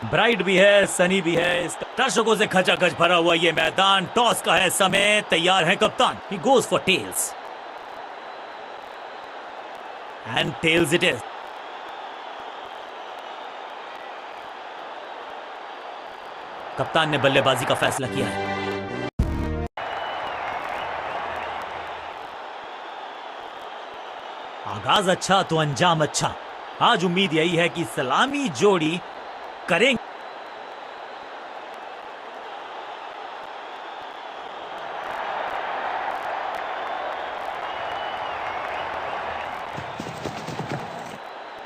Bright भी है, सनी भी है, दर्शकों से खचाखच भरा हुआ ये मैदान। टॉस का है समय, तैयार है कप्तान। He goes for tails and tails it is. कप्तान ने बल्लेबाजी का फैसला किया है। आगाज अच्छा तो अंजाम अच्छा। आज उम्मीद यही है कि सलामी जोड़ी करेंगे।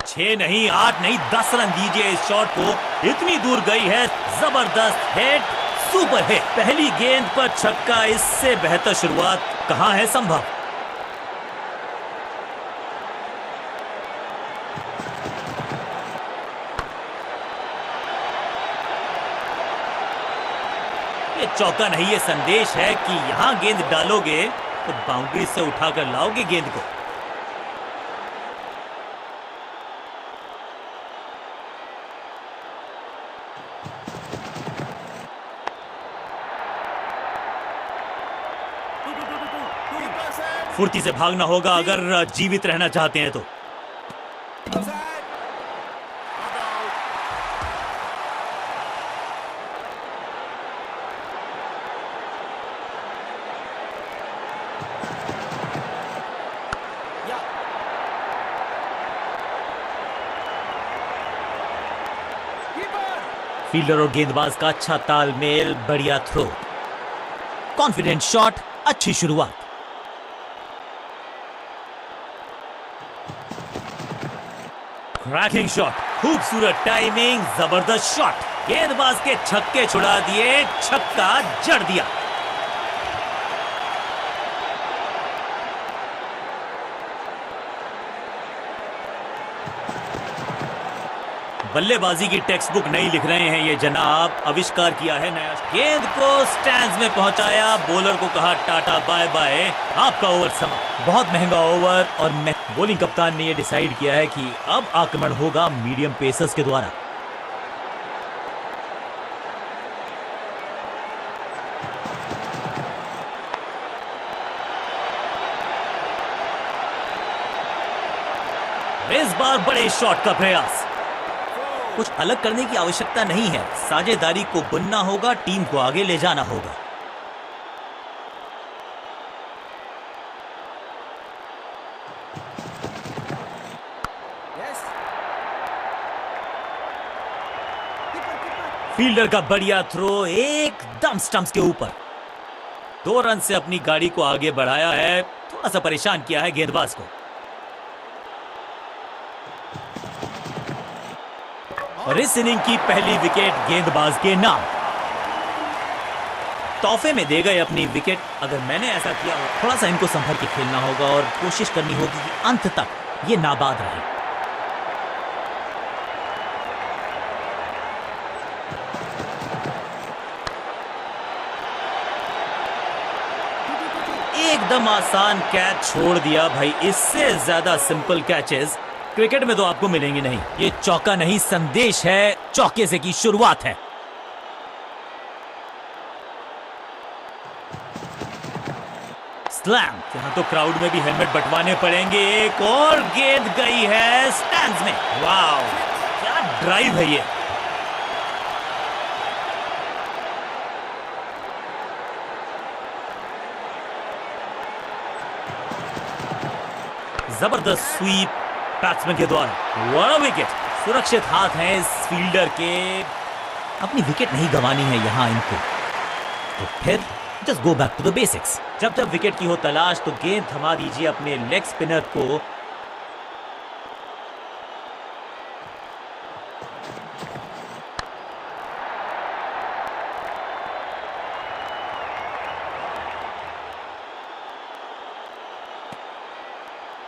छह नहीं, 8 नहीं, 10 रन दीजिए इस शॉट को। इतनी दूर गई है, जबरदस्त हिट, सुपर हिट। पहली गेंद पर छक्का, इससे बेहतर शुरुआत कहां है संभव। ये चौका नहीं, ये संदेश है कि यहां गेंद डालोगे तो बाउंड्री से उठाकर लाओगे गेंद को। फुर्ती से भागना होगा अगर जीवित रहना चाहते हैं तो। फील्डर और गेंदबाज का अच्छा तालमेल, बढ़िया थ्रो, कॉन्फिडेंट शॉट, अच्छी शुरुआत। क्रैकिंग शॉट, खूबसूरत टाइमिंग, जबरदस्त शॉट। गेंदबाज के छक्के छुड़ा दिए, छक्का जड़ दिया। बल्लेबाजी की टेक्स्ट बुक नहीं लिख रहे हैं ये जनाब, आविष्कार किया है नया। गेंद को स्टैंड्स में पहुंचाया, बॉलर को कहा टाटा बाय बाय, आपका ओवर समाप्त। बहुत महंगा ओवर और बॉलिंग कप्तान ने ये डिसाइड किया है कि अब आक्रमण होगा मीडियम पेसर्स के द्वारा। इस बार बड़े शॉट का प्रयास। कुछ अलग करने की आवश्यकता नहीं है, साझेदारी को बुनना होगा, टीम को आगे ले जाना होगा। फील्डर का बढ़िया थ्रो, एकदम स्टंप्स के ऊपर। 2 रन से अपनी गाड़ी को आगे बढ़ाया है, थोड़ा सा परेशान किया है गेंदबाज को। और इस इनिंग की पहली विकेट गेंदबाज के नाम। तोहफे में दे गए अपनी विकेट। अगर मैंने ऐसा किया, थोड़ा सा इनको संभल के खेलना होगा और कोशिश करनी होगी कि अंत तक ये नाबाद रहे। एकदम आसान कैच छोड़ दिया भाई। इससे ज्यादा सिंपल कैचेस क्रिकेट में तो आपको मिलेंगे नहीं। ये चौका नहीं, संदेश है, चौके से की शुरुआत है। स्लैम। यहां तो क्राउड में भी हेलमेट बंटवाने पड़ेंगे। एक और गेंद गई है स्टैंड्स में। वाह, क्या ड्राइव है ये। जबरदस्त स्वीप बैट्समैन के द्वारा। What wicket. सुरक्षित हाथ हैं इस फील्डर के। अपनी विकेट नहीं गंवानी है यहां इनको, तो फिर just go back to the basics. जब जब विकेट की हो तलाश तो गेंद थमा दीजिए अपने लेग स्पिनर को।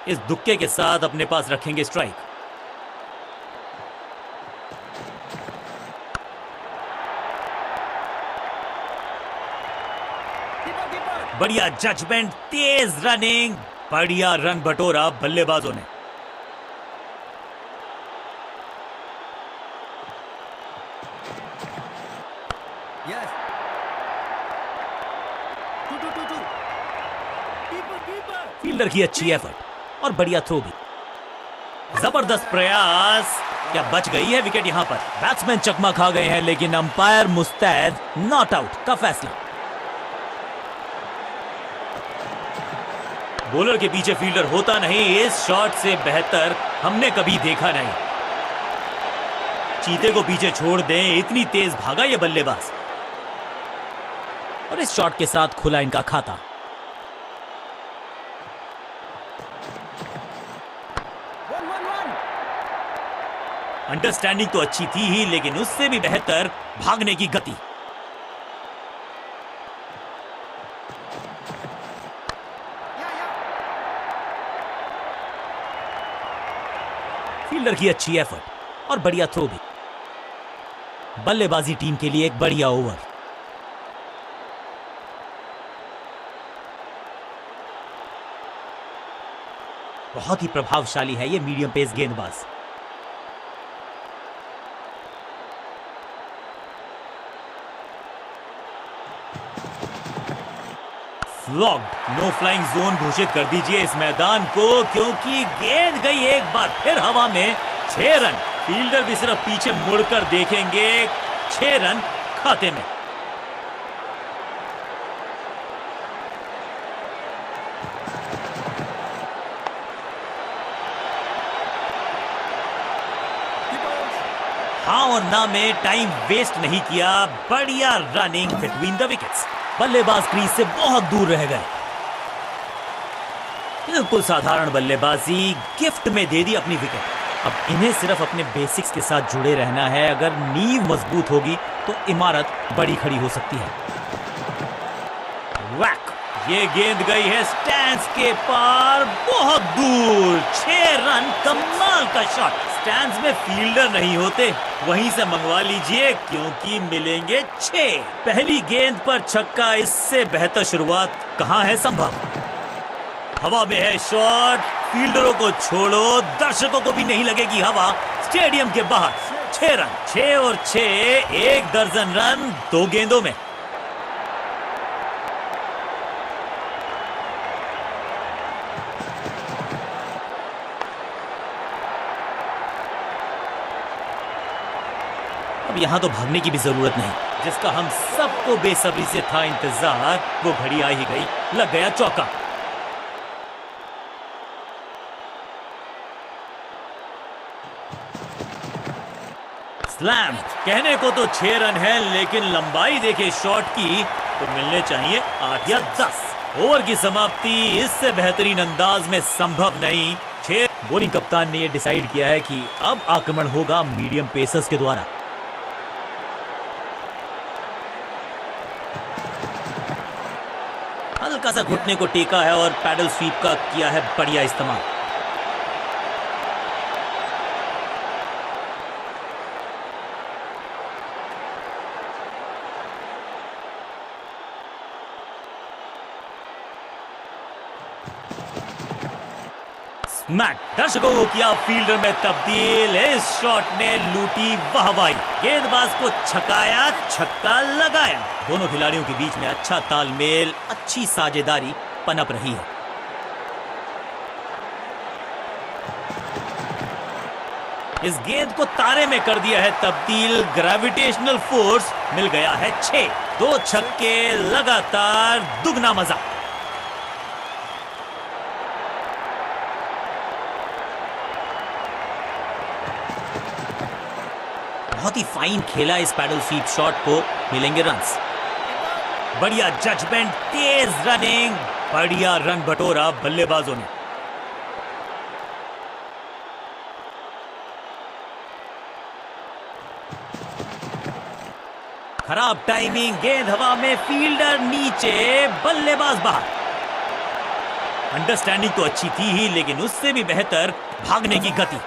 इस दुक्के के साथ अपने पास रखेंगे स्ट्राइक। बढ़िया जजमेंट, तेज रनिंग, बढ़िया रन बटोरा बल्लेबाजों ने। Yes. Two. Keeper. फील्डर की अच्छी एफर्ट और बढ़िया थ्रो भी। जबरदस्त प्रयास, क्या बच गई है विकेट यहां पर। बैट्समैन चकमा खा गए हैं लेकिन अंपायर मुस्तैद, नॉट आउट का फैसला। बॉलर के पीछे फील्डर होता नहीं, इस शॉट से बेहतर हमने कभी देखा नहीं। चीते को पीछे छोड़ दें, इतनी तेज भागा ये बल्लेबाज। और इस शॉट के साथ खुला इनका खाता। One. अंडरस्टैंडिंग तो अच्छी थी ही, लेकिन उससे भी बेहतर भागने की गति। Yeah. फील्डर की अच्छी एफर्ट और बढ़िया थ्रो भी। बल्लेबाजी टीम के लिए एक बढ़िया ओवर। बहुत ही प्रभावशाली है ये मीडियम पेस गेंदबाज। फ्लॉग्ड, नो फ्लाइंग जोन घोषित कर दीजिए इस मैदान को, क्योंकि गेंद गई एक बार फिर हवा में। 6 रन। फील्डर भी सिर्फ पीछे मुड़कर देखेंगे। 6 रन खाते में। हाँ और ना में टाइम वेस्ट नहीं किया। बढ़िया रनिंग बिटवीन द विकेट्स। बल्लेबाज क्रीज से बहुत दूर रह गए। बिल्कुल साधारण बल्लेबाजी, गिफ्ट में दे दी अपनी विकेट। अब इन्हें सिर्फ अपने बेसिक्स के साथ जुड़े रहना है। अगर नींव मजबूत होगी तो इमारत बड़ी खड़ी हो सकती है। वैक, ये गेंद गई है स्टैंड्स के पार, बहुत दूर। 6 रन, कमाल का शॉट। स्टैंड्स में फील्डर नहीं होते, वहीं से मंगवा लीजिए, क्योंकि मिलेंगे 6। पहली गेंद पर छक्का, इससे बेहतर शुरुआत कहां है संभव। हवा में है शॉट, फील्डरों को छोड़ो, दर्शकों को भी नहीं लगेगी हवा। स्टेडियम के बाहर 6 रन। 6 और 6, 1 दर्जन रन 2 गेंदों में। अब यहां तो भागने की भी जरूरत नहीं, जिसका हम सबको बेसब्री से था इंतजार, वो घड़ी आ ही गई। लग गया चौका। स्लैम। कहने को तो 6 रन है, लेकिन लंबाई देखे शॉट की तो मिलने चाहिए 8 या 10। ओवर की समाप्ति इससे बेहतरीन अंदाज में संभव नहीं। 6। बॉलिंग कप्तान ने यह डिसाइड किया है कि अब आक्रमण होगा मीडियम पेसर्स के द्वारा। हल्का सा घुटने को टेका है और पैडल स्वीप का किया है बढ़िया इस्तेमाल। स्मैक, दर्शकों को किया फील्डर में तब्दील। इस शॉट ने लूटी वाहवाही। गेंदबाज को छकाया, छक्का लगाया। दोनों खिलाड़ियों के बीच में अच्छा तालमेल, अच्छी साझेदारी पनप रही है। इस गेंद को तारे में कर दिया है तब्दील। ग्रेविटेशनल फोर्स मिल गया है 6। 2 छक्के लगातार, दुगना मजा। बहुत ही फाइन खेला इस पैडल स्वीप शॉट को, मिलेंगे रन्स। बढ़िया जजमेंट, तेज रनिंग, बढ़िया रन बटोरा बल्लेबाजों ने। खराब टाइमिंग, गेंद हवा में, फील्डर नीचे, बल्लेबाज बाहर। अंडरस्टैंडिंग तो अच्छी थी ही, लेकिन उससे भी बेहतर भागने की गति।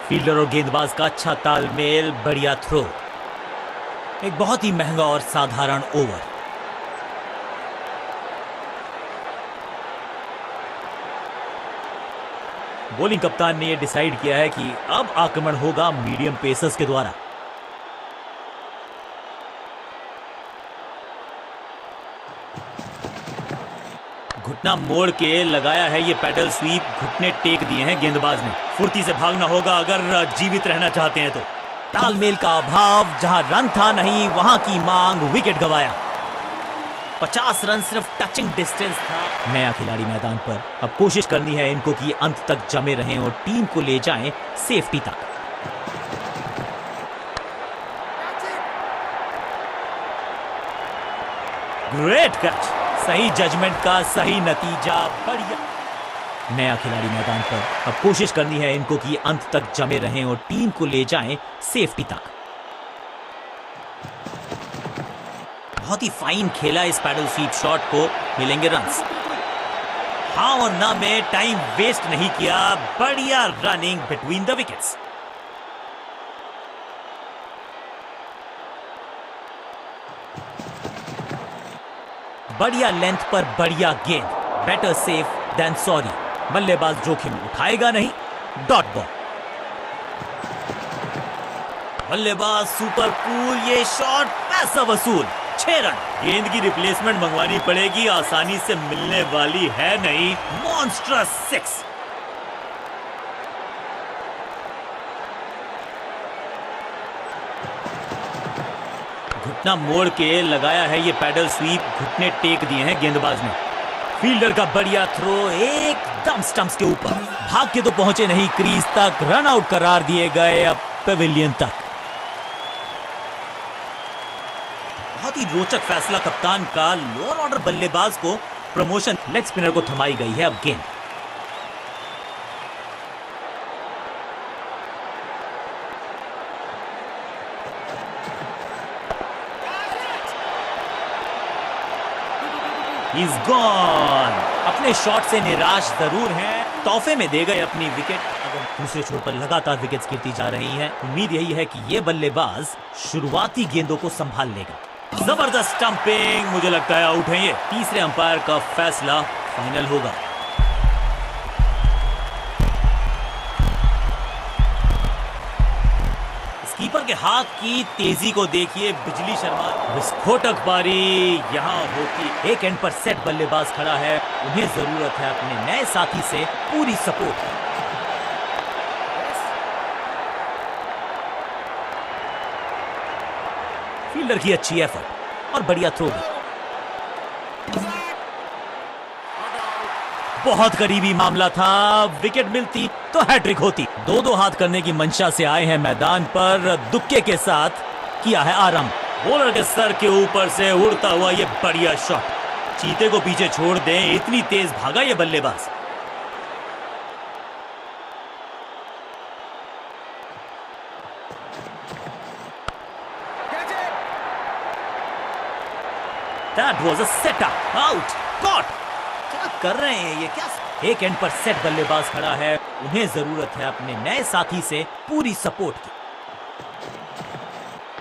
फील्डर और गेंदबाज का अच्छा तालमेल, बढ़िया थ्रो। एक बहुत ही महंगा और साधारण ओवर। बॉलिंग कप्तान ने यह डिसाइड किया है कि अब आक्रमण होगा मीडियम पेसर्स के द्वारा। घुटना मोड़ के लगाया है ये पैडल स्वीप, घुटने टेक दिए हैं गेंदबाज ने। फुर्ती से भागना होगा अगर जीवित रहना चाहते हैं तो। तालमेल का अभाव, जहां रन था नहीं वहां की मांग, विकेट गंवाया। 50 रन सिर्फ टचिंग डिस्टेंस था। नया खिलाड़ी मैदान पर, अब कोशिश करनी है इनको कि अंत तक जमे रहें और टीम को ले जाएं सेफ्टी तक। ग्रेट कैच, सही जजमेंट का सही नतीजा, बढ़िया। नया खिलाड़ी मैदान पर, अब कोशिश करनी है इनको कि अंत तक जमे रहें और टीम को ले जाएं सेफ्टी तक। बहुत ही फाइन खेला इस पैडल स्वीप शॉट को, मिलेंगे रन्स। हाँ और ना में टाइम वेस्ट नहीं किया, बढ़िया रनिंग बिटवीन द विकेट्स। बढ़िया लेंथ पर बढ़िया गेंद, बेटर सेफ देन सॉरी। बल्लेबाज जोखिम उठाएगा नहीं, डॉट बॉल। बल्लेबाज सुपर कूल, ये शॉट पैसा वसूल, 6 रन। गेंद की रिप्लेसमेंट मंगवानी पड़ेगी, आसानी से मिलने वाली है नहीं। मॉन्स्ट्रस 6। घुटना मोड़ के लगाया है ये पैडल स्वीप, घुटने टेक दिए हैं गेंदबाज ने। फील्डर का बढ़िया थ्रो एकदम स्टंप्स के ऊपर, भाग के तो पहुंचे नहीं क्रीज तक, रन आउट करार दिए गए अब पेविलियन तक। बहुत ही रोचक फैसला कप्तान का, लोअर ऑर्डर बल्लेबाज को प्रमोशन, लेग स्पिनर को थमाई गई है अब गेंद। He's gone। अपने शॉट से निराश जरूर हैं, तोहफे में दे गए अपनी विकेट। अगर दूसरे छोर पर लगातार विकेट्स गिरती जा रही हैं, उम्मीद यही है कि ये बल्लेबाज शुरुआती गेंदों को संभाल लेगा। जबरदस्त स्टंपिंग, मुझे लगता है आउट है ये। तीसरे अंपायर का फैसला फाइनल होगा। कीपर के हाथ की तेजी को देखिए, बिजली शर्मा। विस्फोटक पारी यहां होती। एक एंड पर सेट बल्लेबाज खड़ा है, उन्हें जरूरत है अपने नए साथी से पूरी सपोर्ट। फील्डर की अच्छी एफर्ट और बढ़िया थ्रो भी। बहुत करीबी मामला था, विकेट मिलती तो हैट्रिक होती। 2-2 हाथ करने की मंशा से आए हैं मैदान पर, दुक्के के साथ किया है आरंभ। बॉलर के सर के ऊपर से उड़ता हुआ ये बढ़िया शॉट, चीते को पीछे छोड़ दें, इतनी तेज भागा ये बल्लेबाज। That was a setup, out, caught। क्या कर रहे हैं ये, क्या? एक एंड पर सेट बल्लेबाज खड़ा है, उन्हें जरूरत है अपने नए साथी से पूरी सपोर्ट की।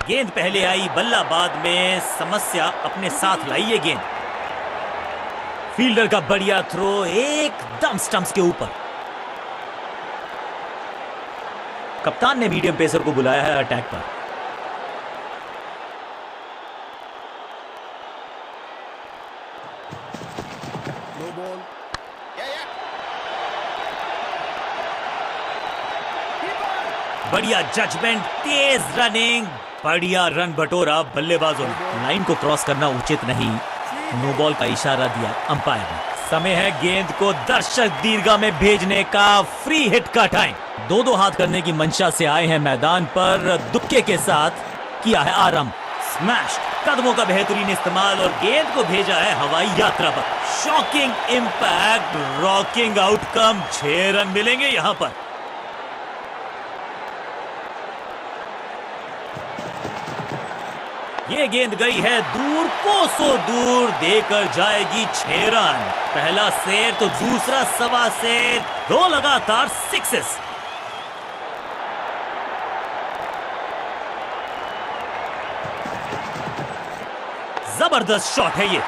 गेंद पहले आई, बल्ला बाद में, समस्या अपने साथ लाई ये गेंद। फील्डर का बढ़िया थ्रो एकदम स्टंप्स के ऊपर। कप्तान ने मीडियम पेसर को बुलाया है अटैक पर। बढ़िया जजमेंट, तेज रनिंग, बढ़िया रन बटोरा बल्लेबाजों ने। लाइन को क्रॉस करना उचित नहीं, नो बॉल का इशारा दिया अंपायर ने। समय है गेंद को दर्शक दीर्घा में भेजने का, फ्री हिट का टाइम। 2-2 हाथ करने की मंशा से आए हैं मैदान पर, दुक्के के साथ किया है आरंभ। स्मैश, कदमों का बेहतरीन इस्तेमाल और गेंद को भेजा है हवाई यात्रा पर। Shocking impact, rocking outcome, 6 run मिलेंगे यहां पर। ये गेंद गई है दूर, कोसों दूर, देकर जाएगी 6 रन। पहला शेर तो दूसरा सवा शेर, 2 लगातार सिक्सेस। जबरदस्त शॉट है ये।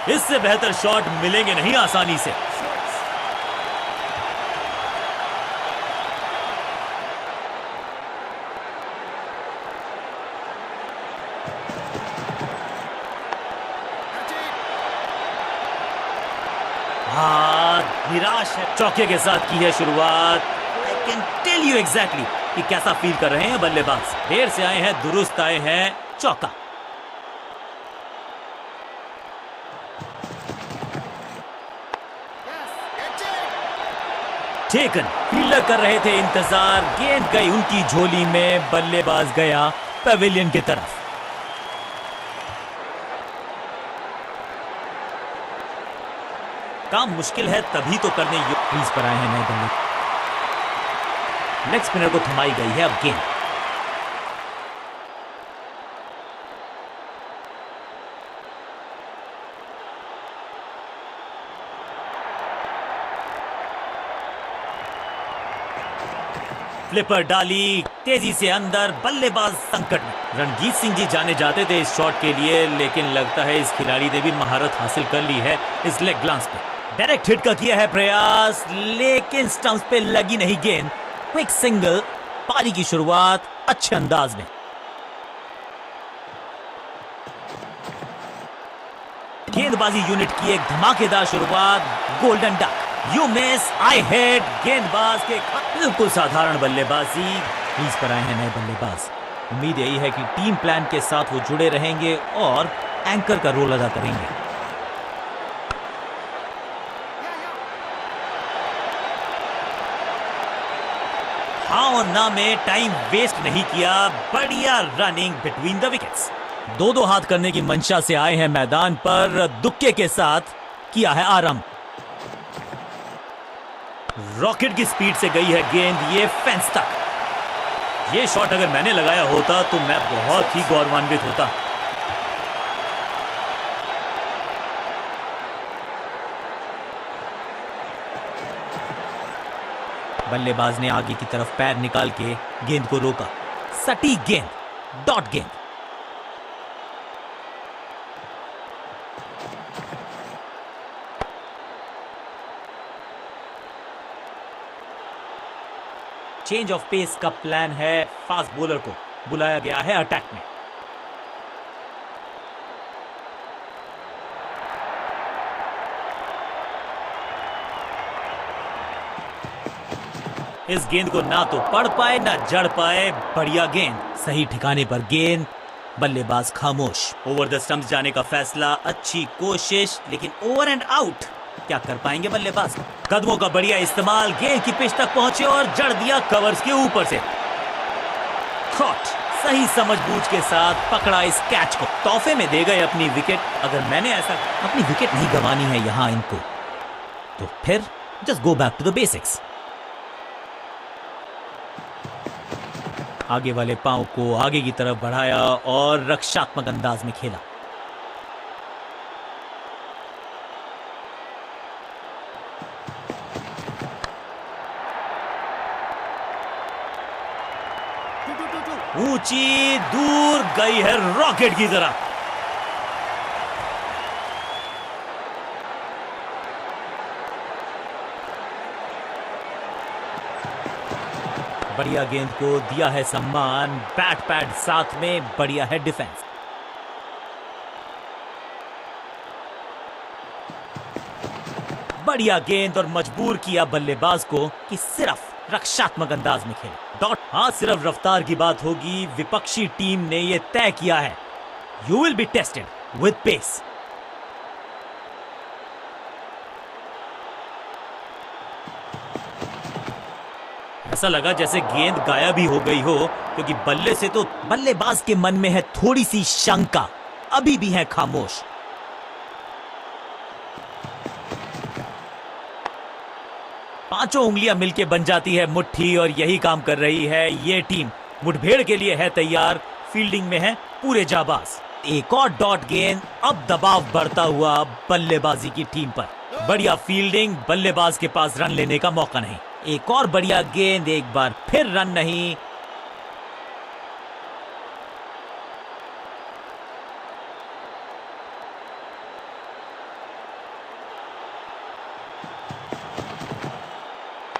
इससे बेहतर शॉट मिलेंगे नहीं आसानी से। निराश है, चौके के साथ की है शुरुआत। I can tell you exactly कि कैसा फील कर रहे हैं बल्लेबाज। देर से आए हैं, दुरुस्त आए हैं, चौका। टेकन, फील्डर कर रहे थे इंतजार, गेंद गई उनकी झोली में, बल्लेबाज गया पवेलियन की तरफ। काम मुश्किल है तभी तो करने क्रीज पर आए हैं नए बल्ले। लेग स्पिनर को थमाई गई है अब गेंद। फ्लिपर डाली तेजी से अंदर, बल्लेबाज संकट में। रणजीत सिंह जी जाने जाते थे इस शॉट के लिए, लेकिन लगता है इस खिलाड़ी ने भी महारत हासिल कर ली है इस लेग ग्लांस पे। डायरेक्ट हिट का किया है प्रयास, लेकिन स्टंप्स पे लगी नहीं गेंद। क्विक सिंगल, पारी की शुरुआत अच्छे अंदाज में। गेंदबाजी यूनिट की एक धमाकेदार शुरुआत, golden duck. You miss, I hit, गेंदबाज के बिल्कुल साधारण बल्लेबाजी। क्रीज पर आए हैं नए बल्लेबाज। उम्मीद यही है कि टीम प्लान के साथ वो जुड़े रहेंगे और एंकर का रोल अदा करेंगे। हाँ और ना में टाइम वेस्ट नहीं किया, बढ़िया रनिंग बिटवीन द विकेट्स। दो हाथ करने की मंशा से आए हैं मैदान पर, दुक्के के साथ किया है आरंभ। रॉकेट की स्पीड से गई है गेंद ये फेंस तक। ये शॉट अगर मैंने लगाया होता तो मैं बहुत ही गौरवान्वित होता। बल्लेबाज ने आगे की तरफ पैर निकाल के गेंद को रोका। सटीक गेंद, डॉट गेंद। चेंज ऑफ पेस का प्लान है, फास्ट बॉलर को बुलाया गया है अटैक में। इस गेंद को ना तो पढ़ पाए ना जड़ पाए, बढ़िया गेंद, सही ठिकाने पर गेंद, बल्लेबाज खामोश। ओवर द स्टंप्स जाने का फैसला, अच्छी कोशिश, लेकिन ओवर एंड आउट। क्या कर पाएंगे बल्लेबाज? कदमों का बढ़िया इस्तेमाल, गेंद की पिच तक पहुंचे और जड़ दिया कवर्स के ऊपर से। कॉट, सही समझबूझ के साथ पकड़ा इस कैच को, तोहफे में दे गए अपनी विकेट। अगर मैंने ऐसा अपनी विकेट नहीं गंवानी है यहां इनको, तो फिर just go back to the basics. आगे वाले पांव को आगे की तरफ बढ़ाया और रक्षात्मक अंदाज में खेला। ऊंची दूर गई है रॉकेट की तरह। बढ़िया गेंद को दिया है सम्मान, बैट पैड साथ में, बढ़िया है डिफेंस। बढ़िया गेंद और मजबूर किया बल्लेबाज को कि सिर्फ रक्षात्मक अंदाज में खेले। डॉट, हाँ सिर्फ रफ्तार की बात होगी, विपक्षी टीम ने यह तय किया है, you will be tested with pace. ऐसा लगा जैसे गेंद गायब ही हो गई हो, क्योंकि बल्ले से तो बल्लेबाज के मन में है थोड़ी सी शंका, अभी भी है खामोश। पांचों उंगलियां मिलके बन जाती है मुट्ठी और यही काम कर रही है ये टीम। मुठभेड़ के लिए है तैयार, फील्डिंग में है पूरे जाबाज। एक और डॉट गेंद, अब दबाव बढ़ता हुआ बल्लेबाजी की टीम पर। बढ़िया फील्डिंग, बल्लेबाज के पास रन लेने का मौका नहीं। एक और बढ़िया गेंद, एक बार फिर रन नहीं।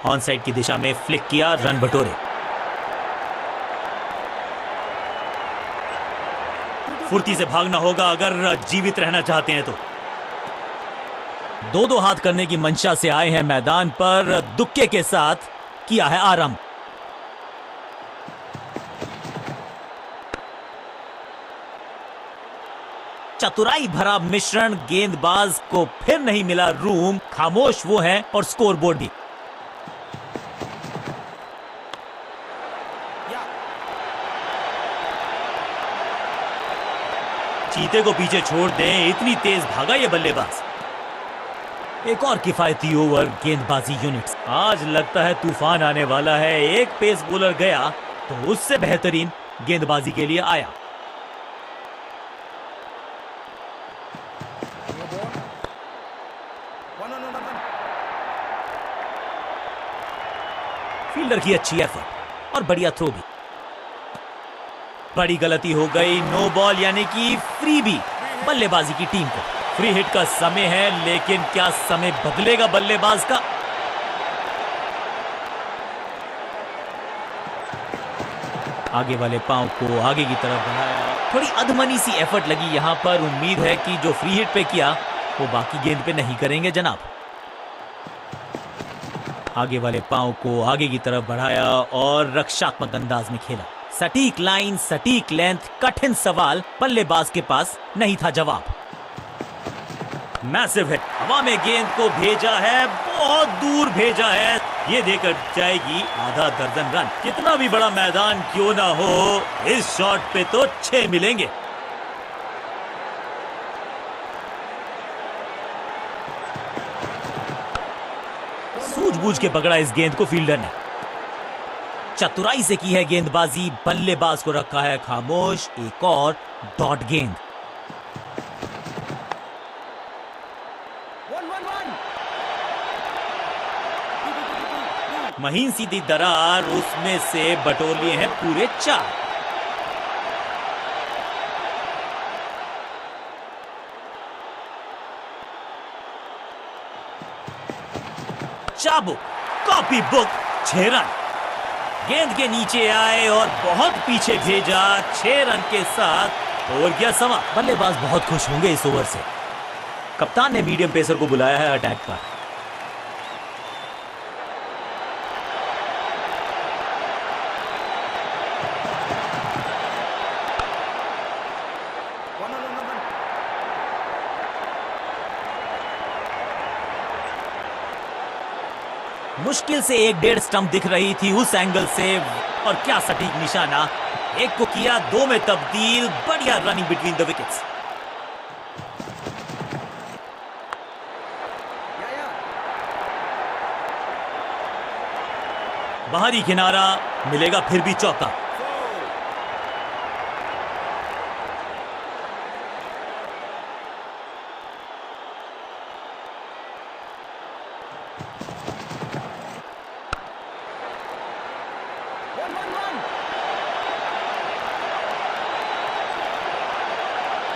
ऑन साइड की दिशा में फ्लिक किया, रन बटोरे। फुर्ती से भागना होगा अगर जीवित रहना चाहते हैं तो। दो हाथ करने की मंशा से आए हैं मैदान पर, दुक्के के साथ किया है आरंभ। चतुराई भरा मिश्रण, गेंदबाज को फिर नहीं मिला रूम, खामोश वो हैं और स्कोरबोर्ड भी। चीते को पीछे छोड़ दें, इतनी तेज भागा ये बल्लेबाज। एक और किफायती ओवर गेंदबाजी यूनिट्स। आज लगता है तूफान आने वाला है। एक पेस बॉलर गया तो उससे बेहतरीन गेंदबाजी के लिए आया। फील्डर की अच्छी एफर्ट और बढ़िया थ्रो भी। बड़ी गलती हो गई, नो बॉल यानी कि फ्री भी बल्लेबाजी की टीम को। फ्री हिट का समय है, लेकिन क्या समय बदलेगा बल्लेबाज का? आगे वाले पांव को आगे की तरफ बढ़ाया। थोड़ी अधमनी सी एफर्ट लगी यहां पर। उम्मीद है कि जो फ्री हिट पे किया वो बाकी गेंद पे नहीं करेंगे जनाब। आगे वाले पांव को आगे की तरफ बढ़ाया और रक्षात्मक अंदाज में खेला। सटीक लाइन, सटीक लेंथ, कठिन सवाल, बल्लेबाज के पास नहीं था जवाब। मैसिव हिट, हवा में गेंद को भेजा है, बहुत दूर भेजा है। ये देकर जाएगी आधा दर्जन रन। कितना भी बड़ा मैदान क्यों ना हो, इस शॉट पे तो 6 मिलेंगे। सूझबूझ के पकड़ा इस गेंद को फील्डर ने। चतुराई से की है गेंदबाजी, बल्लेबाज को रखा है खामोश। एक और डॉट गेंद। महीन सीधी दरार, उसमें से बटोर लिए हैं पूरे 4। चाबुक, कॉपी बुक, 6 रन। गेंद के नीचे आए और बहुत पीछे भेजा। 6 रन के साथ ओवर गया समा। बल्लेबाज बहुत खुश होंगे इस ओवर से। कप्तान ने मीडियम पेसर को बुलाया है अटैक पर। मुश्किल से 1-1.5 स्टंप दिख रही थी उस एंगल से, और क्या सटीक निशाना। एक को किया 2 में तब्दील। बढ़िया रनिंग बिटवीन द विकेट्स। बाहरी किनारा मिलेगा, फिर भी चौका।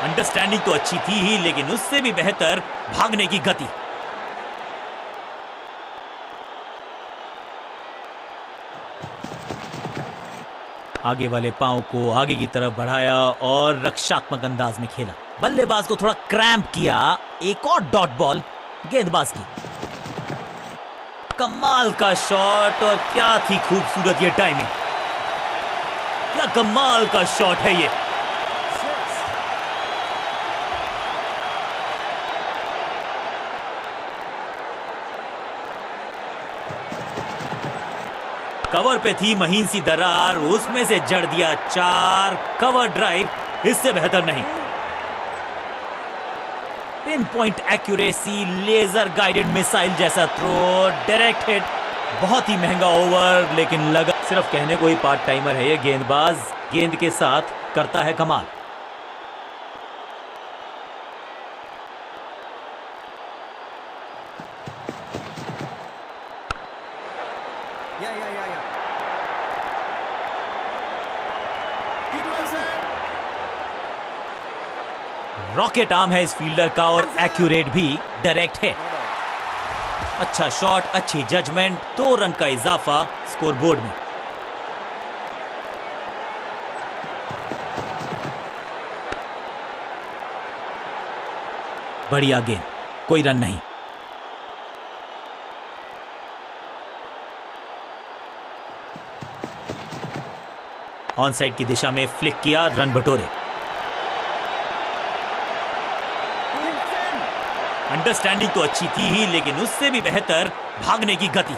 अंडरस्टैंडिंग तो अच्छी थी ही, लेकिन उससे भी बेहतर भागने की गति। आगे वाले पांव को आगे की तरफ बढ़ाया और रक्षात्मक अंदाज में खेला। बल्लेबाज को थोड़ा क्रैम्प किया। एक और डॉट बॉल गेंदबाज की। कमाल का शॉट, और क्या थी खूबसूरत ये टाइमिंग। क्या कमाल का शॉट है ये। कवर पे थी महीन सी दरार, उसमें से जड़ दिया 4। कवर ड्राइव, इससे बेहतर नहीं। Pinpoint accuracy, laser guided missile जैसा थ्रो, डायरेक्ट हिट। बहुत ही महंगा ओवर, लेकिन लगा सिर्फ कहने को ही पार्ट टाइमर है ये गेंदबाज। गेंद के साथ करता है कमाल। रॉकेट आर्म है इस फील्डर का, और एक्यूरेट भी, डायरेक्ट है। अच्छा शॉट, अच्छी जजमेंट, 2 रन का इजाफा स्कोरबोर्ड में। बढ़िया गेंद, कोई रन नहीं। ऑन साइड की दिशा में फ्लिक किया, रन बटोरे। अंडरस्टैंडिंग तो अच्छी थी ही, लेकिन उससे भी बेहतर भागने की गति।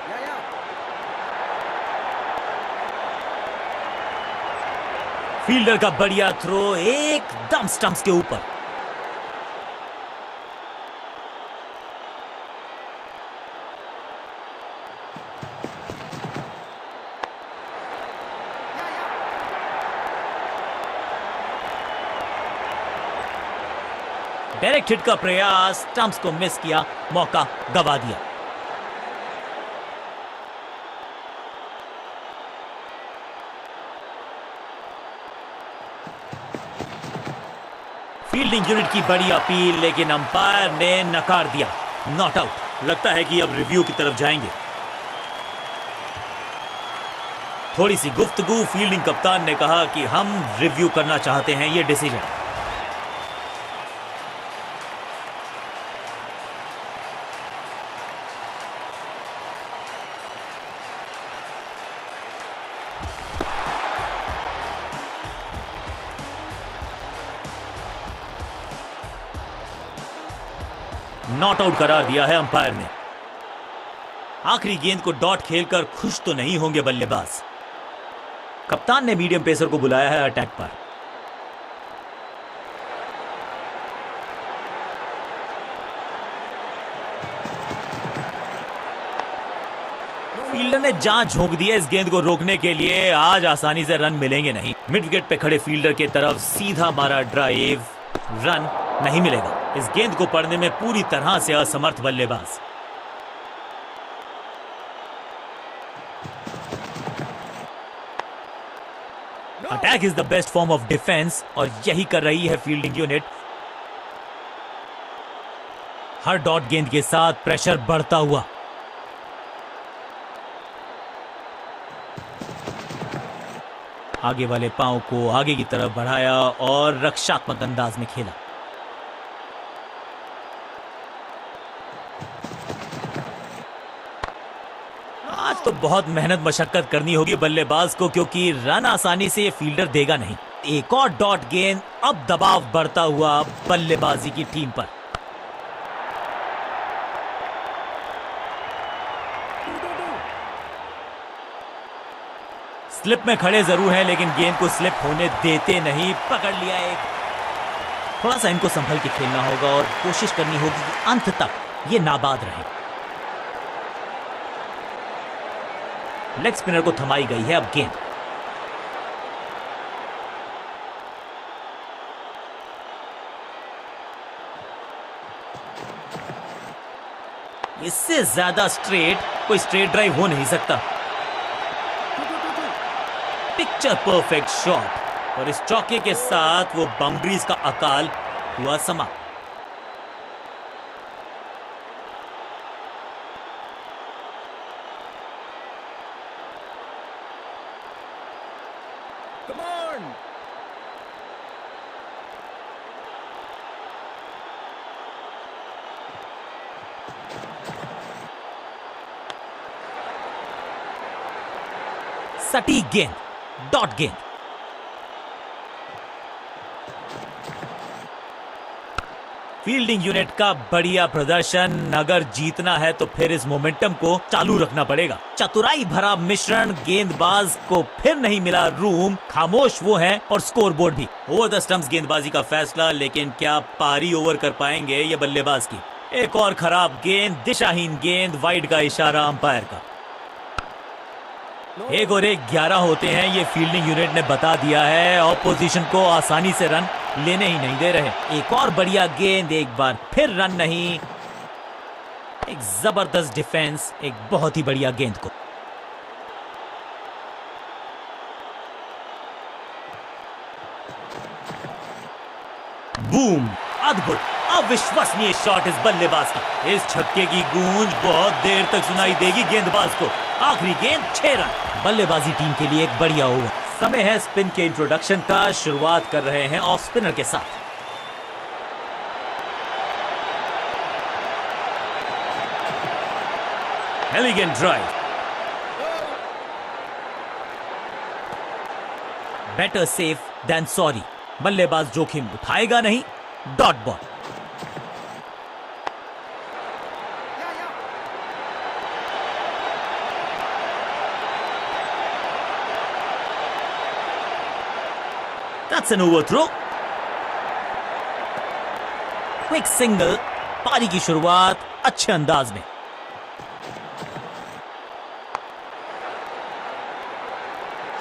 Yeah, yeah. फील्डर का बढ़िया थ्रो एकदम स्टंप्स के ऊपर। डायरेक्ट हिट का प्रयास, स्टंप्स को मिस किया, मौका गवा दिया। फील्डिंग यूनिट की बड़ी अपील, लेकिन अंपायर ने नकार दिया, नॉट आउट। लगता है कि अब रिव्यू की तरफ जाएंगे। थोड़ी सी गुफ्तगू, फील्डिंग कप्तान ने कहा कि हम रिव्यू करना चाहते हैं ये डिसीजन। नॉट आउट करार दिया है अंपायर ने। आखिरी गेंद को डॉट खेलकर खुश तो नहीं होंगे बल्लेबाज। कप्तान ने मीडियम पेसर को बुलाया है अटैक पर। फील्डर ने जान झोंक दी है इस गेंद को रोकने के लिए। आज आसानी से रन मिलेंगे नहीं। मिड विकेट पे खड़े फील्डर की तरफ सीधा मारा ड्राइव, रन नहीं मिलेगा। इस गेंद को पढ़ने में पूरी तरह से असमर्थ बल्लेबाज। Attack is the best form of defence और यही कर रही है फील्डिंग यूनिट। हर डॉट गेंद के साथ प्रेशर बढ़ता हुआ। आगे वाले पांव को आगे की तरफ बढ़ाया और रक्षात्मक अंदाज में खेला। आज तो बहुत मेहनत मशक्कत करनी होगी बल्लेबाज को, क्योंकि रन आसानी से ये फील्डर देगा नहीं। एक और डॉट गेंद, अब दबाव बढ़ता हुआ बल्लेबाजी की टीम पर। स्लिप में खड़े जरूर हैं, लेकिन गेंद को स्लिप होने देते नहीं। पकड़ लिया एक। थोड़ा सा इनको संभल के खेलना होगा और कोशिश करनी होगी कि अंत तक ये नाबाद रहे। लेग स्पिनर को थमाई गई है अब गेंद। इससे ज्यादा स्ट्रेट कोई स्ट्रेट ड्राइव हो नहीं सकता। पिक्चर परफेक्ट शॉट और इस चौके के साथ वो बाउंड्रीज का अकाल हुआ समाप्त। Come on! सटीक गेंद, डॉट गेंद। फील्डिंग यूनिट का बढ़िया प्रदर्शन। अगर जीतना है तो फिर इस मोमेंटम को चालू रखना पड़ेगा। चतुराई भरा मिश्रण, गेंदबाज को फिर नहीं मिला रूम। खामोश वो हैं और स्कोर बोर्ड भी। ओवर द स्टंप्स गेंदबाजी का फैसला, लेकिन क्या पारी ओवर कर पाएंगे ये बल्लेबाज की। एक और खराब गेंद, दिशाहीन गेंद, वाइड का इशारा अंपायर का। 1 और 1 11 होते हैं, ये फील्डिंग यूनिट ने बता दिया है। ऑपोजिशन को आसानी से रन लेने ही नहीं दे रहे। एक और बढ़िया गेंद, एक बार फिर रन नहीं। एक जबरदस्त डिफेंस, एक बहुत ही बढ़िया गेंद को। बूम, अद्भुत, अविश्वसनीय शॉट इस बल्लेबाज का। इस छक्के की गूंज बहुत देर तक सुनाई देगी गेंदबाज को। आखिरी गेंद 6 रन। बल्लेबाजी टीम के लिए एक बढ़िया ओवर। समय है स्पिन के इंट्रोडक्शन का। शुरुआत कर रहे हैं ऑफ स्पिनर के साथ। Elegant drive, better safe than sorry. बल्लेबाज जोखिम उठाएगा नहीं। Dot ball. That's an overthrow. Quick single. पारी की शुरुआत अच्छे अंदाज में।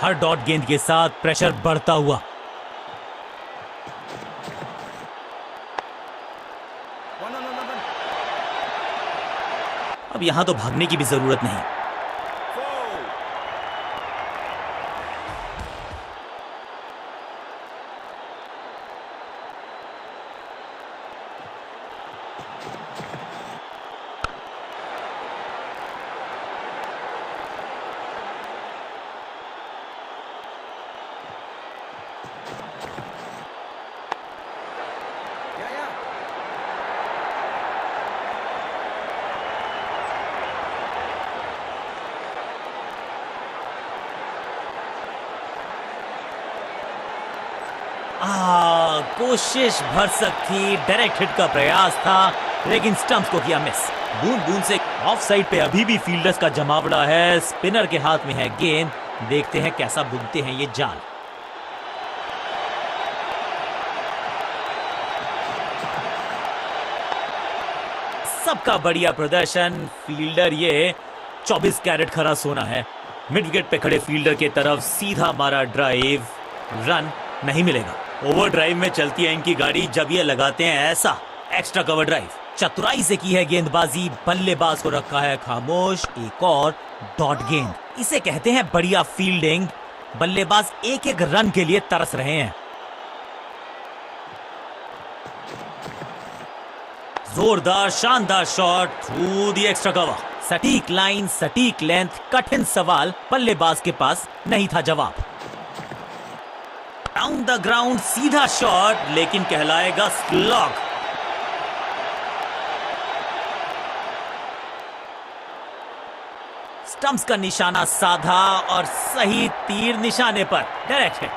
हर डॉट गेंद के साथ प्रेशर बढ़ता हुआ। अब यहां तो भागने की भी जरूरत नहीं। कोशिश भरसक थी, डायरेक्ट हिट का प्रयास था, लेकिन स्टंप्स को किया मिस। बूंद बूंद से ऑफ साइड पे अभी भी फील्डर्स का जमावड़ा है। स्पिनर के हाथ में है गेंद। देखते हैं कैसा बुनते हैं ये जाल। सबका बढ़िया प्रदर्शन। फील्डर ये 24 कैरेट खरा सोना है। मिड विकेट पे खड़े फील्डर के तरफ सीधा मारा ड्राइव। रन नहीं मिलेगा। ओवर ड्राइव में चलती है इनकी गाड़ी जब ये लगाते हैं ऐसा एक्स्ट्रा कवर ड्राइव। चतुराई से की है गेंदबाजी। बल्लेबाज को रखा है खामोश। एक और डॉट गेंद। इसे कहते हैं बढ़िया फील्डिंग। बल्लेबाज एक एक रन के लिए तरस रहे हैं। जोरदार शानदार shot through the extra cover. सटीक लाइन, सटीक लेंथ, कठिन सवाल। बल्लेबाज के पास नहीं था जवाब। डाउन द ग्राउंड सीधा शॉट, लेकिन कहलाएगा स्लॉग। स्टंप्स का निशाना साधा और सही तीर निशाने पर। Direct hit.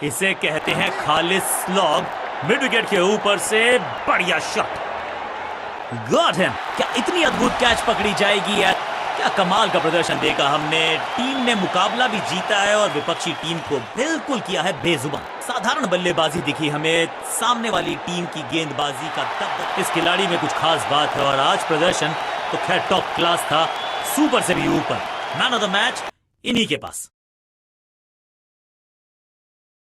इसे कहते हैं खालिस स्लॉग। मिड विकेट के ऊपर से बढ़िया शॉट। Got him. क्या इतनी अद्भुत कैच पकड़ी जाएगी यार? क्या कमाल का प्रदर्शन देखा हमने। टीम ने मुकाबला भी जीता है और विपक्षी टीम को बिल्कुल किया है बेजुबान। साधारण बल्लेबाजी दिखी हमें। सामने वाली टीम की गेंदबाजी का दबदबा। इस खिलाड़ी में कुछ खास बात है और आज प्रदर्शन तो खैर टॉप क्लास था। सुपर से भी ऊपर। मैन ऑफ द मैच इन्हीं के पास।